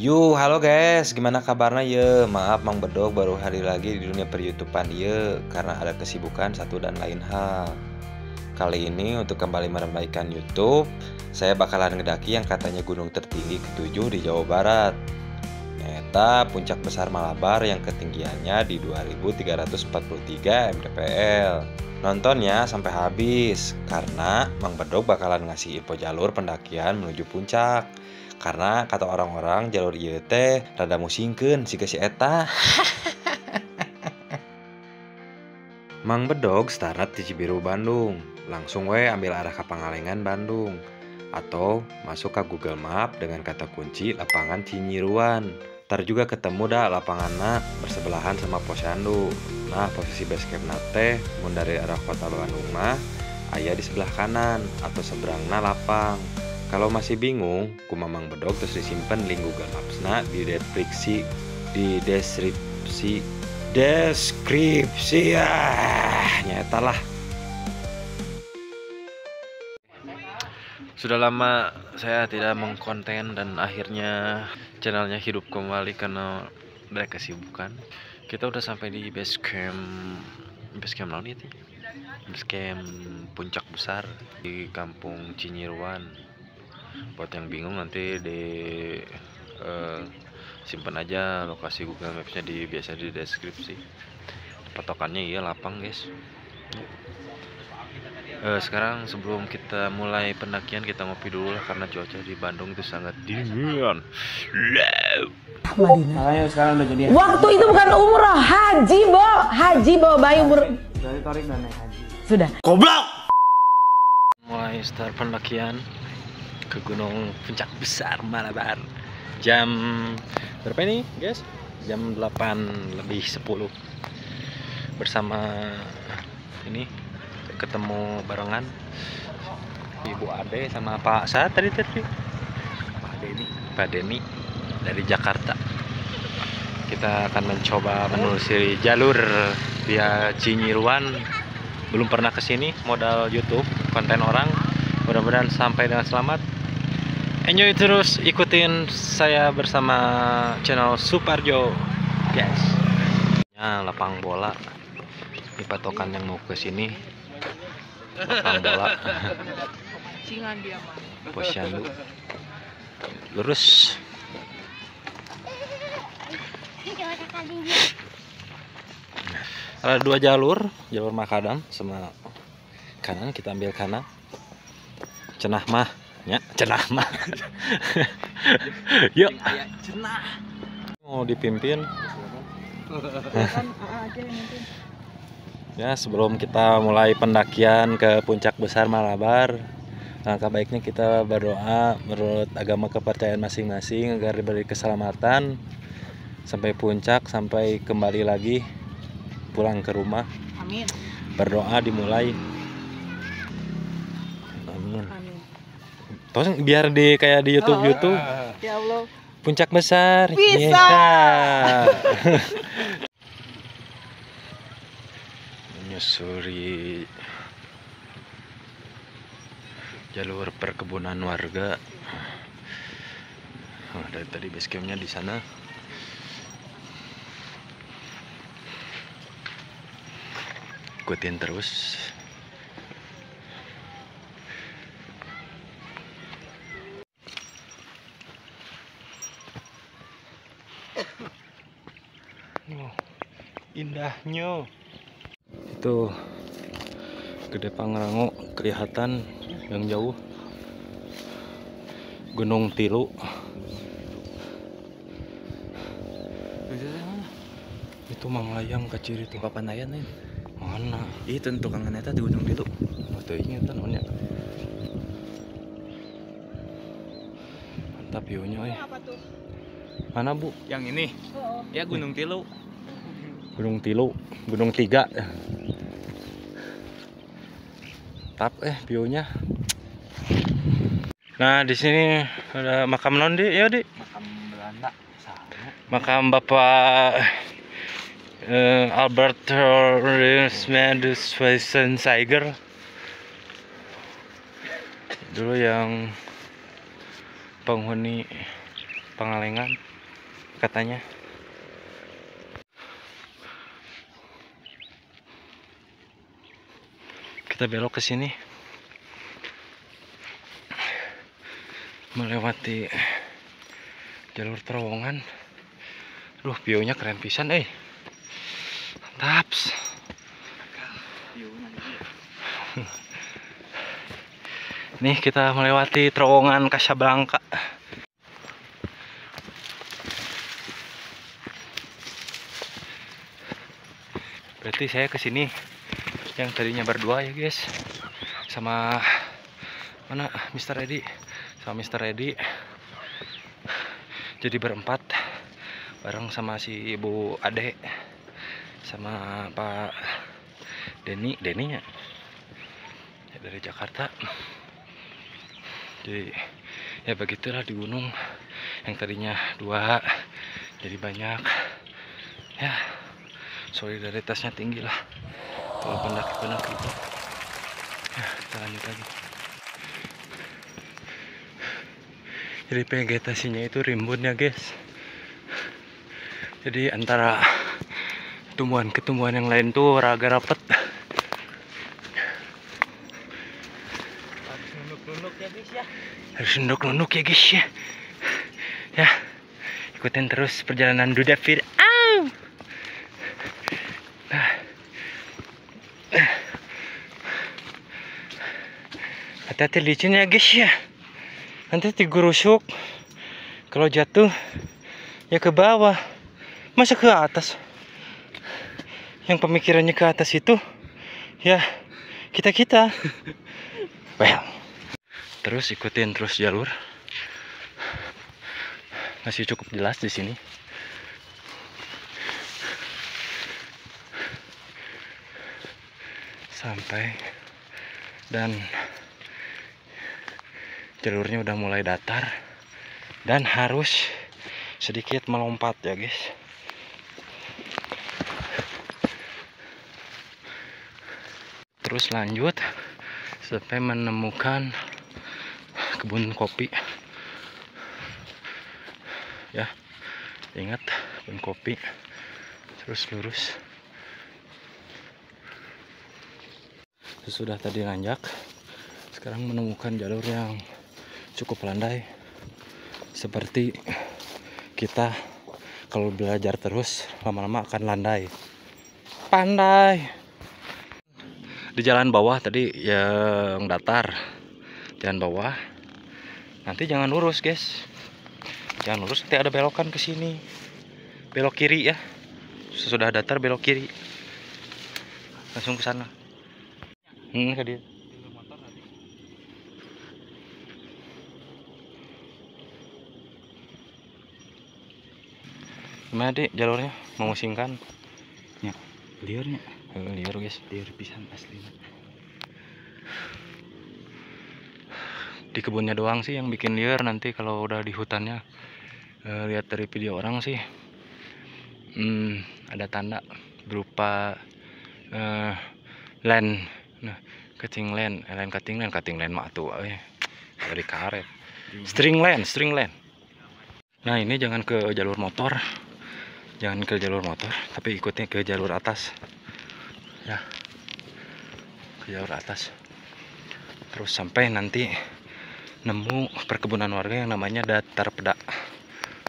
Halo guys, gimana kabarnya ya? Maaf Mang Bedog baru hari lagi di dunia per-YouTubean ya karena ada kesibukan satu dan lain hal. Kali ini untuk kembali meramaikan YouTube, saya bakalan ngedaki yang katanya gunung tertinggi ketujuh di Jawa Barat. Eta puncak besar Malabar yang ketinggiannya di 2343 mdpl. Nontonnya sampai habis karena Mang Bedog bakalan ngasih info jalur pendakian menuju puncak. Karena kata orang-orang jalur ieu teh rada musingkeun siga si eta. Mang Bedog start di Cibiru, Bandung. Langsung we ambil arah ke Pangalengan, Bandung. Atau masuk ke Google Map dengan kata kunci lapangan Cinyiruan. Ntar juga ketemu dah lapanganna bersebelahan sama Posyandu. Nah, posisi base camp teh mun dari arah kota Bandung mah aya di sebelah kanan atau seberangna lapang. Kalau masih bingung, ku Mang Bedog terus disimpan link Google Maps-na di deskripsi ya nyata lah. Sudah lama saya tidak mengkonten dan akhirnya channelnya hidup kembali karena ada kesibukan. Kita udah sampai di base camp naon itu? Base camp puncak besar di Kampung Cinyiruan. Buat yang bingung nanti simpan aja lokasi Google Maps-nya biasa di deskripsi. Patokannya iya lapang guys. Sekarang sebelum kita mulai pendakian kita ngopi dulu lah karena cuaca di Bandung itu sangat dingin. Makanya sekarang udah jadi waktu itu bukan umroh, haji bawa bayi umur. dari Torik dan naik haji. Sudah. Goblok. Mulai start pendakian ke Gunung Puncak Besar Malabar. Jam berapa ini, guys? Jam 8:10. Bersama ini ketemu barengan Ibu Ade sama Pak Sa tadi Pak Denny dari Jakarta. Kita akan mencoba menelusuri jalur via Cinyiruan. Belum pernah kesini, modal YouTube konten orang. Mudah-mudahan sampai dengan selamat. Enjoy terus, ikutin saya bersama channel Suparjo, guys. Ya, lapang bola. Ini patokan yang mau ke sini. Lapang bola. Posyandu. Lurus. Ada dua jalur makadam sama kanan, kita ambil kanan. Cenah mah. Yuk. Mau dipimpin. Ya, sebelum kita mulai pendakian ke puncak besar Malabar, langkah baiknya kita berdoa menurut agama kepercayaan masing-masing agar diberi keselamatan sampai puncak, sampai kembali lagi pulang ke rumah. Amin. Berdoa dimulai. Amin. Terus biar kayak di YouTube. Ya Allah. Puncak besar. Bisa. Menyusuri jalur perkebunan warga. Dari tadi base campnya di sana. Ikutin terus. Oh, indahnya. Itu Gede Pangrango kelihatan yang jauh. Gunung Tilu. Itu Manglayang kecil itu. Papanayan nih. Mana? Itu tukang neta di Gunung Tilu. Teu inget namanya. Mantap view-nya euy. Mana, Bu? Yang ini. Ya Gunung Tilu. Gunung Tilu, Gunung 3. Tap view-nya. Nah, di sini ada makam non di, ya, Di. Makam Belanda. Sama. Makam Bapak Albert Schweitzer dulu yang penghuni Pangalengan. katanya. Kita belok ke sini melewati jalur terowongan. Duh, view-nya keren pisan, mantap. Nih kita melewati terowongan Casablanca. Berarti saya kesini yang tadinya berdua ya guys, sama mana Mr. Edi, sama Mr. Edi, jadi berempat bareng sama si Ibu Ade sama Pak Deninya ya, dari Jakarta. Jadi ya begitulah di gunung yang tadinya dua jadi banyak ya, solidaritasnya tinggi lah kalau pendaki-pendaki itu ya. Kita lanjut lagi. Jadi vegetasinya itu rimbun ya guys, jadi antara tumbuhan-tumbuhan yang lain tuh agak rapet. Harus nunduk-nunduk ya guys ya. Ya, ikutin terus perjalanan Duda Fir. Nah, hati-hati licin ya guys ya. Nanti digurusuk. Kalau jatuh ya ke bawah, masa ke atas. Yang pemikirannya ke atas itu ya kita. Well, terus ikutin terus jalur. Masih cukup jelas di sini. Sampai dan jalurnya udah mulai datar dan harus sedikit melompat ya guys. Terus lanjut sampai menemukan kebun kopi ya, ingat kebun kopi. Terus lurus. Sesudah tadi nanjak, sekarang menemukan jalur yang cukup landai. Seperti kita kalau belajar terus lama-lama akan landai. Pandai. Di jalan bawah tadi yang datar, jalan bawah. Nanti jangan lurus guys, jangan lurus, nanti ada belokan ke sini, belok kiri ya. Sesudah datar belok kiri, langsung ke sana. Ke dia. Gimana dek jalurnya? Mau singkan? Ya, liurnya. Liur guys, liur pisan asli. Di kebunnya doang sih yang bikin liur, nanti kalau udah di hutannya lihat dari video orang sih ada tanda berupa land, cutting land mah tuh dari karet. String land. Nah ini jangan ke jalur motor, tapi ikutnya ke jalur atas ya, ke jalur atas. Terus sampai nanti nemu perkebunan warga yang namanya Datar Peda.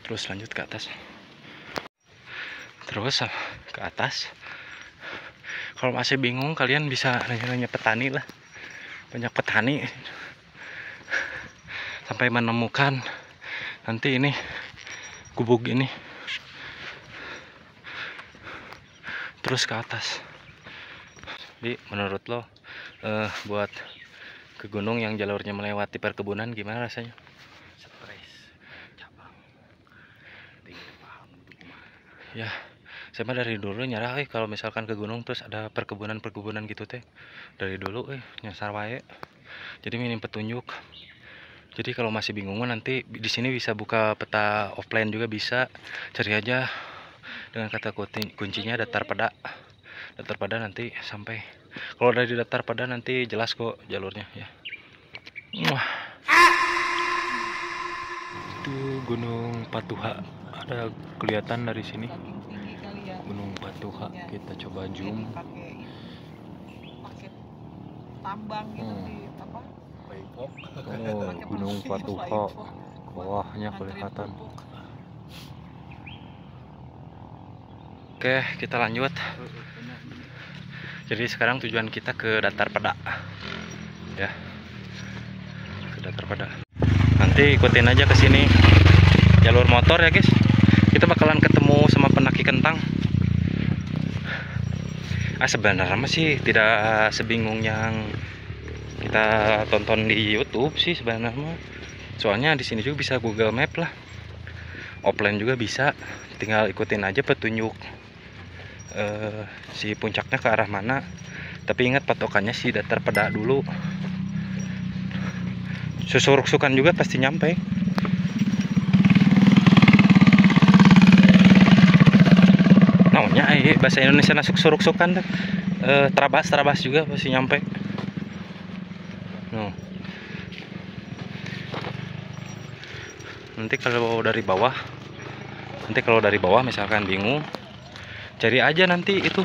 Terus lanjut ke atas. Terus ke atas. Kalau masih bingung kalian bisa nanya-nanya petani lah. Banyak petani. Sampai menemukan nanti ini gubuk ini. Terus ke atas. Jadi menurut lo buat ke gunung yang jalurnya melewati perkebunan gimana rasanya? Stres, cabang, tinggi paham. Ya, saya mah dari dulu nyerah kalau misalkan ke gunung terus ada perkebunan gitu teh. Dari dulu nyasar wae. Jadi minim petunjuk. Jadi kalau masih bingung nanti di sini bisa buka peta offline juga bisa. Cari aja dengan kata kuncinya Datar Peda. Datar Peda nanti sampai. Kalau udah di Datar Peda nanti jelas kok jalurnya ya. Wah. Itu Gunung Patuha ada kelihatan dari sini Saking tinggi kali ya. Gunung Patuha. Iya. Kita coba Kayak zoom. pakai tambang gitu di apa? Paypok. Oh, Pakai Gunung pakai Patuha. paypok. Bawahnya Nganterin kelihatan. pupuk. Oke, kita lanjut. Jadi sekarang tujuan kita ke Datar Pada. Ya. Ke Datar Pada. Nanti ikutin aja ke sini. Jalur motor ya, guys. Kita bakalan ketemu sama pendaki kentang. Sebenarnya mah sih tidak sebingung yang kita tonton di YouTube sih sebenarnya mah. Soalnya di sini juga bisa Google Map lah. Offline juga bisa. Tinggal ikutin aja petunjuk si puncaknya ke arah mana. Tapi ingat patokannya sih Datar Pada dulu. Susuruk-sukan juga pasti nyampe. Namanya bahasa Indonesia nasuk suruk-sukan deh. Terabas juga pasti nyampe. No. Nanti kalau dari bawah misalkan bingung, cari aja nanti itu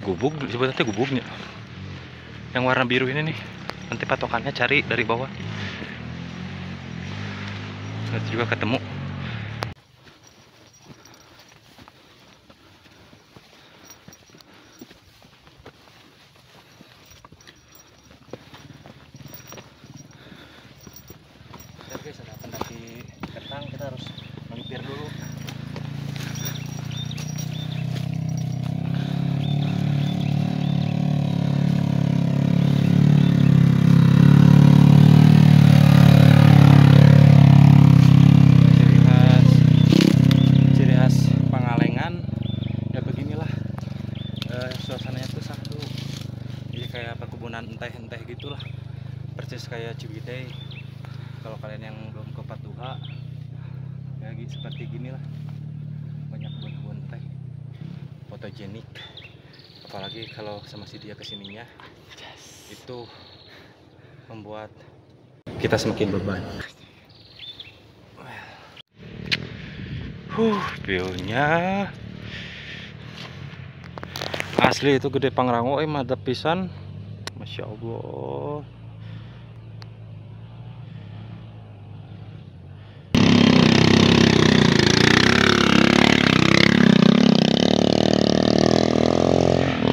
gubuk, sebetulnya gubuknya yang warna biru ini nih. Nanti patokannya cari dari bawah. Nanti juga ketemu. Guys, ada pendaki kentang, kita harus melipir dulu. Ciri khas Pangalengan ya beginilah. Suasananya tuh satu, jadi kayak perkebunan enteh-enteh gitulah, persis kayak Ciwidey. Kalau kalian yang belum ke Patuha ya seperti gini lah, banyak kebun-kebun teh, fotogenik. Apalagi kalau sama si dia kesininya, itu membuat kita semakin beban. View-nya asli itu gede Pangrango, madep pisan, masya Allah.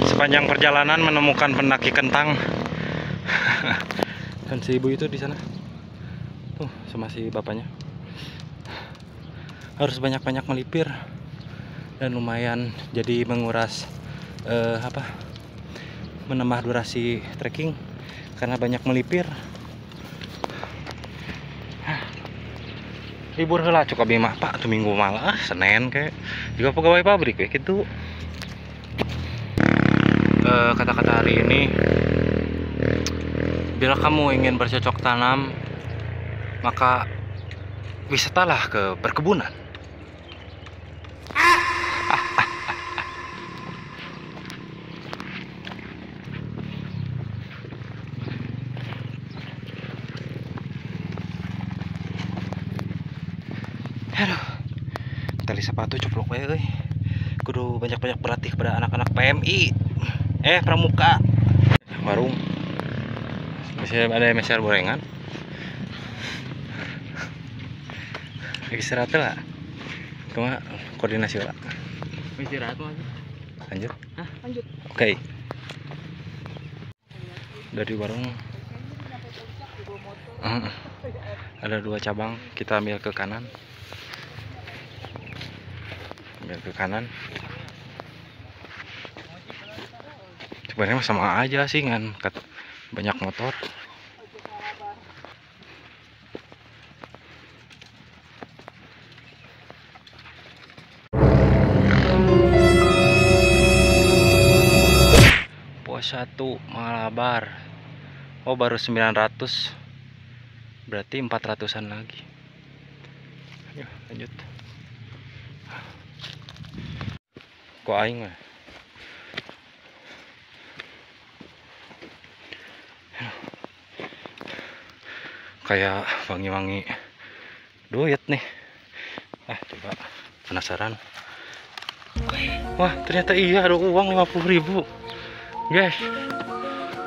Sepanjang perjalanan menemukan pendaki kentang. Dan si ibu itu di sana tuh sama si bapaknya. Harus banyak-banyak melipir dan lumayan jadi menguras menambah durasi trekking karena banyak melipir. Libur heula cukup mah Pak tuh minggu malah Senin kayak juga pegawai pabrik kayak gitu. Kata-kata hari ini, bila kamu ingin bercocok tanam, maka wisatalah ke perkebunan. Aduh, tali sepatu coplok wae euy. Kudu banyak-banyak berlatih kepada anak-anak PMI. Pramuka. Warung. Masih ada meser gorengan. Istirahat lah. Cuma koordinasi lah. Istirahat mah. Lanjut. Lanjut. Oke. Dari warung ada 2 cabang, kita ambil ke kanan. Sebenarnya sama aja sih kan, banyak motor. Pos 1 Malabar. Oh baru 900, berarti 400-an lagi. Ayo lanjut. Kok aing mah kayak wangi-wangi duit nih. Coba penasaran. Wah, ternyata iya ada uang 50.000. Guys,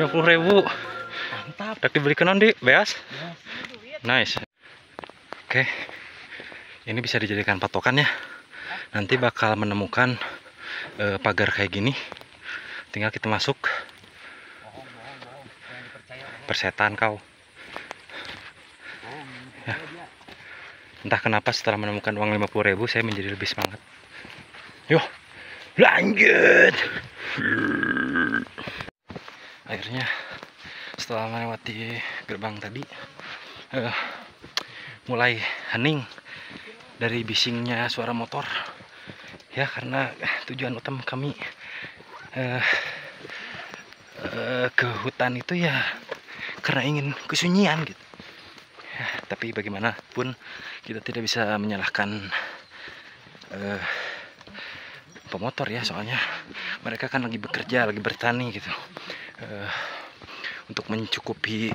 50.000. Mantap. Tak dibelikan Andi, beas. Nice. Oke. Ini bisa dijadikan patokan ya. Nanti bakal menemukan pagar kayak gini. Tinggal kita masuk. Persetan kau. Ya. Entah kenapa setelah menemukan uang 50.000 saya menjadi lebih semangat. Yuk, lanjut. Akhirnya setelah melewati gerbang tadi mulai hening dari bisingnya suara motor ya, karena tujuan utama kami ke hutan itu ya karena ingin kesunyian gitu ya, tapi bagaimanapun kita tidak bisa menyalahkan pemotor ya, soalnya mereka kan lagi bekerja, lagi bertani gitu, untuk mencukupi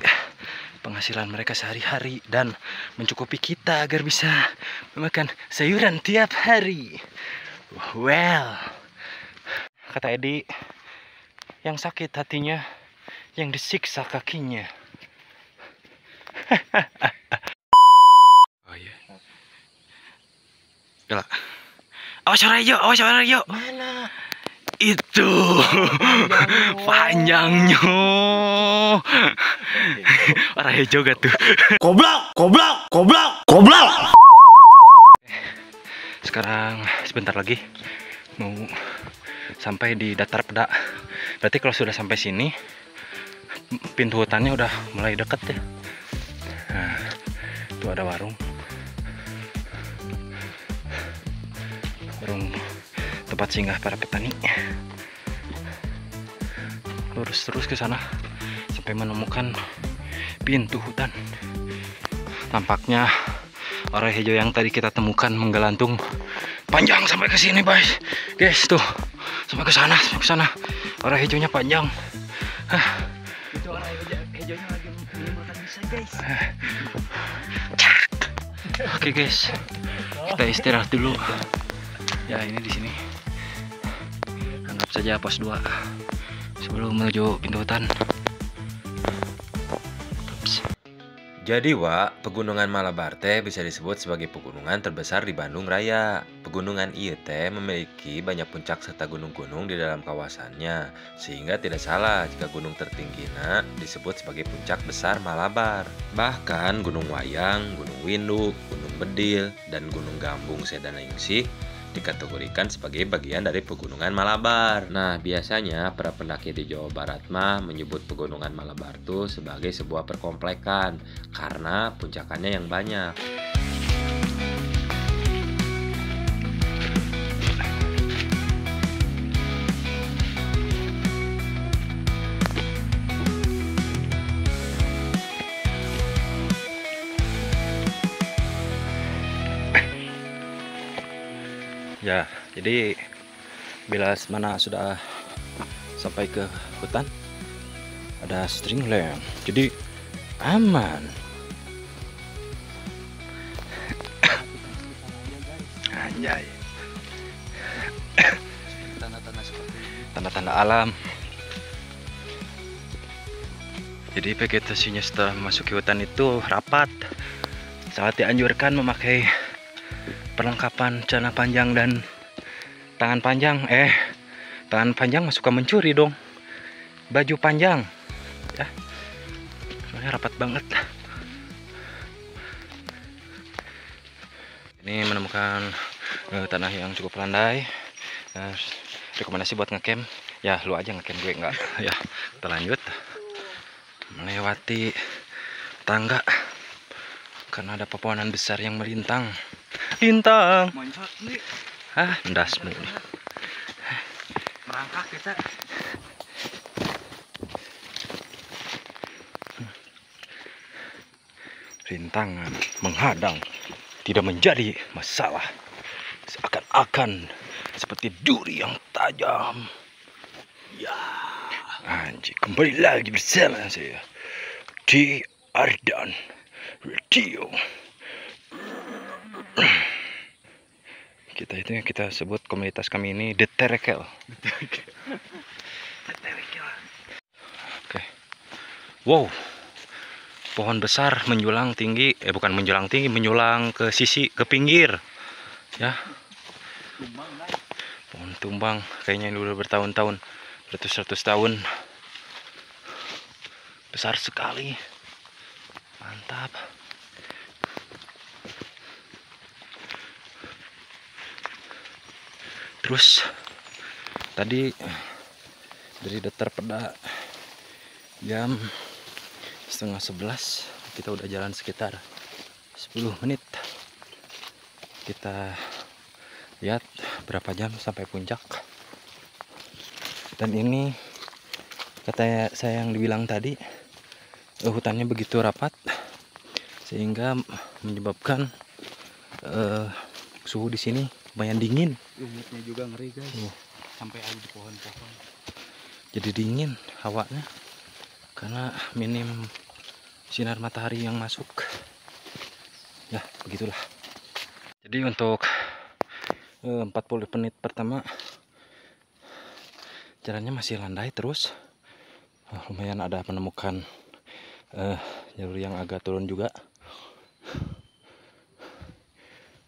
penghasilan mereka sehari-hari dan mencukupi kita agar bisa memakan sayuran tiap hari. Well, kata Edi, yang sakit hatinya, yang disiksa kakinya. Oh iya. Gila. Awas warna hijau, awas warna hijau. Mana? Itu panjangnya. Warna hijau gak tuh? Goblok, goblok, goblok, goblok. Sekarang sebentar lagi mau sampai di Datar Peda. Berarti kalau sudah sampai sini pintu hutannya udah mulai deket ya. Nah, itu ada warung tempat singgah para petani. Lurus terus ke sana sampai menemukan pintu hutan. Tampaknya warna hijau yang tadi kita temukan menggelantung panjang sampai ke sini, guys. Tuh, sampai ke sana, Warna hijaunya panjang. Itu warna hijaunya lagi menimbulkan bisa, guys. Oke, guys. Kita istirahat dulu. Ya, ini di sini. Anggap saja pos 2 sebelum menuju pintu hutan. Jadi Wak, pegunungan Malabar teh bisa disebut sebagai pegunungan terbesar di Bandung Raya. Pegunungan ieu teh memiliki banyak puncak serta gunung-gunung di dalam kawasannya, sehingga tidak salah jika gunung tertinggina disebut sebagai puncak besar Malabar. Bahkan Gunung Wayang, Gunung Winduk, Gunung Bedil, dan Gunung Gambung Sedaningsih dikategorikan sebagai bagian dari pegunungan Malabar. Nah, biasanya para pendaki di Jawa Barat mah menyebut pegunungan Malabar tuh sebagai sebuah perkomplekan karena puncakannya yang banyak. Ya, jadi bila mana sudah sampai ke hutan ada string lamp, jadi aman. Anjay. Tanda-tanda seperti tanda-tanda alam. Jadi vegetasinya setelah memasuki hutan itu rapat. Sangat dianjurkan memakai perlengkapan celana panjang dan tangan panjang. Tangan panjang suka mencuri dong baju panjang ya, soalnya rapat banget. Ini menemukan tanah yang cukup landai. Rekomendasi buat ngecamp ya, lu aja ngecamp, gue enggak ya. Kita lanjut melewati tangga karena ada pepohonan besar yang melintang. Lintang. Endas mulu. Merangkak kita. Rintangan menghadang tidak menjadi masalah. Seakan-akan seperti duri yang tajam. Ya, anjing, kembali lagi bersama saya di Ardan Radio. Kita itu yang kita sebut komunitas kami ini The Terekel. Oke. Wow. Pohon besar menjulang tinggi, bukan menjulang tinggi, menyulang ke sisi, ke pinggir. Ya. Pohon tumbang, kayaknya ini udah bertahun-tahun, beratus-ratus tahun. Besar sekali. Mantap. Terus tadi dari Datar Peda jam 10:30 kita udah jalan sekitar 10 menit. Kita lihat berapa jam sampai puncak. Dan ini kata saya yang dibilang tadi, hutannya begitu rapat sehingga menyebabkan suhu di sini lumayan dingin. Lumutnya juga ngeri guys. Sampai ada di pohon-pohon. Jadi dingin hawanya karena minim sinar matahari yang masuk. Ya begitulah. Jadi untuk 40 menit pertama jalannya masih landai terus. Lumayan ada menemukan jalur yang agak turun juga.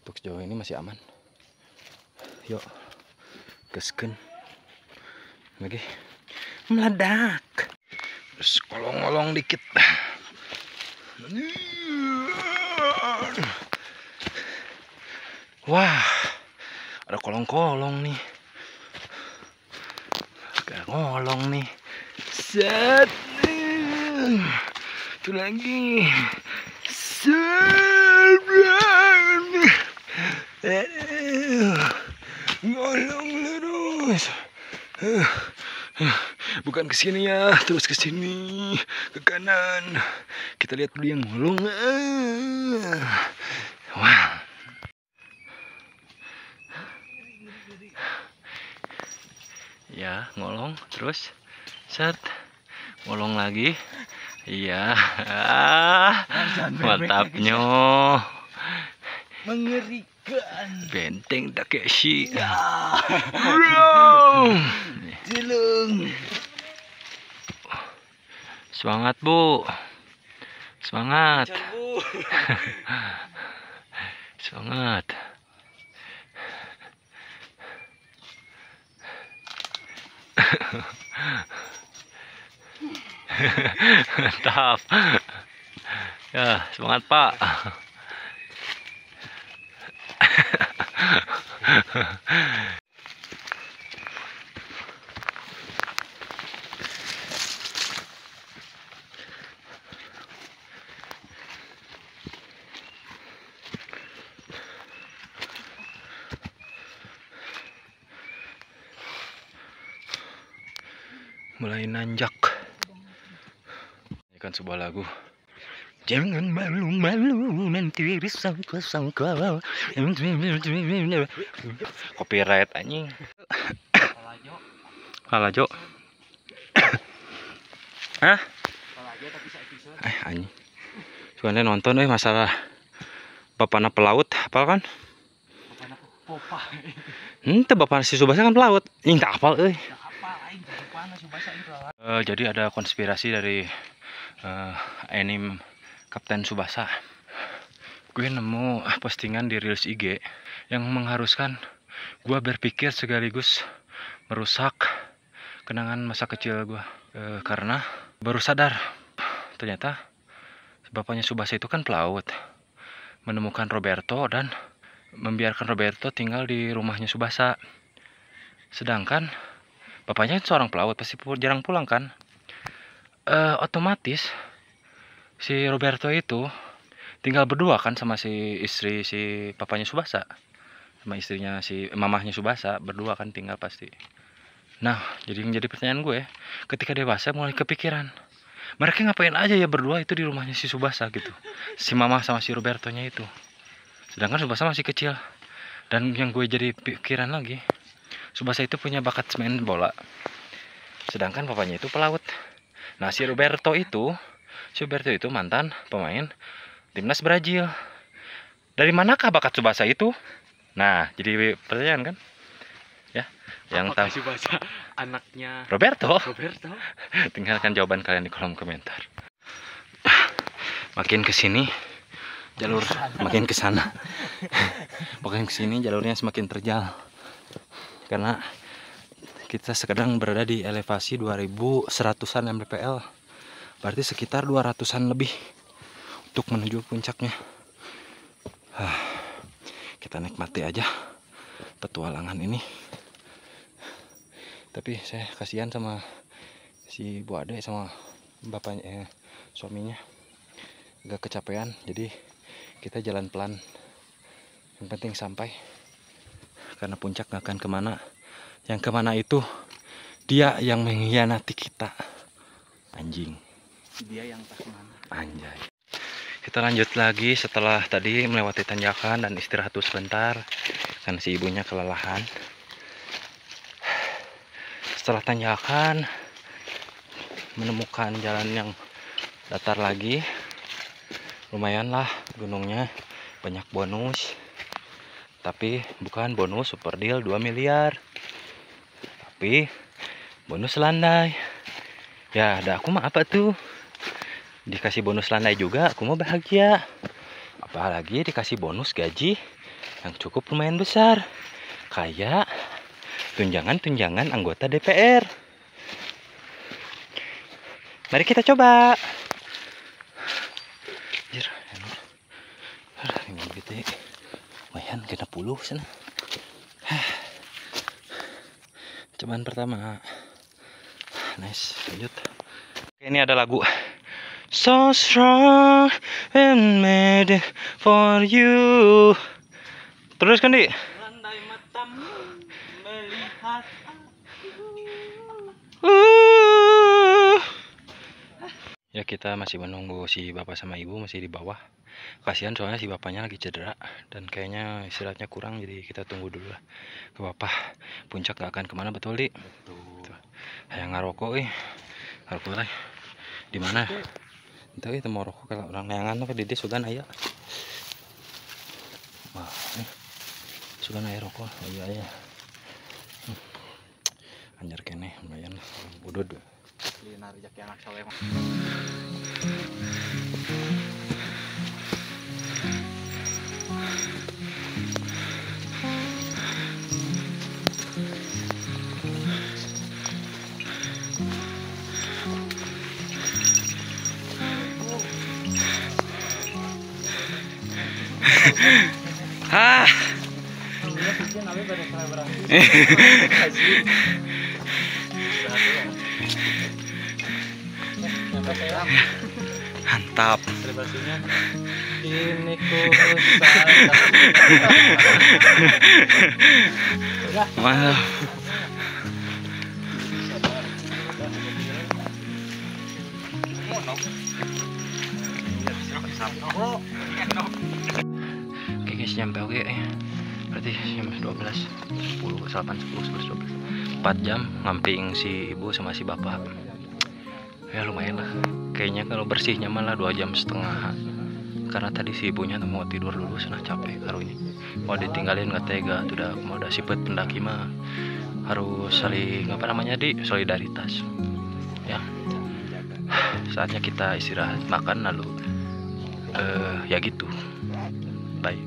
Untuk sejauh ini masih aman. Yuk, gaskeun. Lagi meledak. Terus kolong-kolong dikit. Wah, ada kolong-kolong nih. Ada kolong nih. Set. Itu lagi. Set. Ngolong lurus. Bukan ke sini ya, terus ke sini, ke kanan. Kita lihat dulu yang ngolong. Wah. Ya, ngolong terus. Set. Ngolong lagi. Iya. Mantapnya. Mengerikan. Benteng Takeshi. Ya. Bro. Cilung. Semangat, Bu. Semangat. Semangat. Mantap. Ya, semangat, Pak. Mulai nanjak. Ini kan sebuah lagu. Jangan malu-malu nanti disangka-sangka. Copyright anjing. Halajo. Hah? Anjing. Soalnya nonton masalah bapakna pelaut, apal kan? Bapakna Popa. Henteu bapak si Subasa kan pelaut. Ing tak apal euy. Jadi ada konspirasi dari anime Kapten Subasa. Gue nemu postingan di Reels IG yang mengharuskan gue berpikir sekaligus merusak kenangan masa kecil gue. Karena baru sadar ternyata bapaknya Subasa itu kan pelaut, menemukan Roberto dan membiarkan Roberto tinggal di rumahnya Subasa. Sedangkan bapaknya seorang pelaut, pasti jarang pulang kan. Otomatis si Roberto itu tinggal berdua kan sama si istri si papanya Subasa, sama istrinya si mamahnya Subasa, berdua kan tinggal pasti. Nah, jadi menjadi pertanyaan gue, ketika dewasa mulai kepikiran, mereka ngapain aja ya berdua itu di rumahnya si Subasa gitu, si mamah sama si Robertonya itu, sedangkan Subasa masih kecil. Dan yang gue jadi pikiran lagi, Subasa itu punya bakat main bola, sedangkan papanya itu pelaut. Nah, si Roberto itu mantan pemain timnas Brazil. Dari manakah bakat Tsubasa itu? Nah, jadi pertanyaan kan? Ya, yang tahu Tsubasa anaknya Roberto. Roberto. Tinggalkan jawaban kalian di kolom komentar. Makin kesini jalur makin ke sana. Makin kesini jalurnya semakin terjal. Karena kita sedang berada di elevasi 2100-an mdpl. Berarti sekitar 200-an lebih untuk menuju puncaknya. Kita nikmati aja petualangan ini. Tapi saya kasihan sama si Bu Ade sama bapaknya, suaminya agak kecapean, jadi kita jalan pelan. Yang penting sampai, karena puncak gak akan kemana. Yang kemana itu dia yang mengkhianati kita. Anjing. Dia yang tak kemana. Anjay. Kita lanjut lagi setelah tadi melewati tanjakan dan istirahat sebentar karena si ibunya kelelahan. Setelah tanjakan menemukan jalan yang datar lagi. Lumayan lah gunungnya, banyak bonus. Tapi bukan bonus super deal 2 miliar. Tapi bonus landai. Ya, ada aku mah apa tuh? Dikasih bonus landai juga, aku mau bahagia. Apalagi dikasih bonus gaji yang cukup lumayan besar. Kayak tunjangan-tunjangan anggota DPR. Mari kita coba. Anjir, ini gitu ya. Lumayan kena puluh sana. Cobaan pertama. Nice, lanjut. Oke, ini ada lagu So strong and made for you. Terus kan, Di? Landai matamu melihat Ya, kita masih menunggu si bapak sama ibu masih di bawah. Kasihan soalnya si bapaknya lagi cedera dan kayaknya istirahatnya kurang, jadi kita tunggu dulu lah ke bapak. Puncak gak akan kemana, betul, Di? Betul. Hayang ngarokok ngarokok lah. Di mana? Entah itu mau rokok kalau orang neangan ke Dede sugan aya. Wah, sugan aya rokok. Oh, iya. Anjar kene lumayan budut. Lina rezeki anak soleh mah. Mantap. Ini ku Mantap. Oke guys, nyampe oke ya. Berarti jam 12, 10, 8, 10, 11, 12. 4 jam ngamping si ibu sama si bapak. Ya lumayan lah. Kayaknya kalau bersihnya malah 2,5 jam. Karena tadi si ibunya tuh mau tidur dulu, senang capek karunya. Mau ditinggalin nggak tega, udah mau udah sipet pendaki mah harus saling solidaritas. Ya. Saatnya kita istirahat, makan lalu ya gitu. Bye.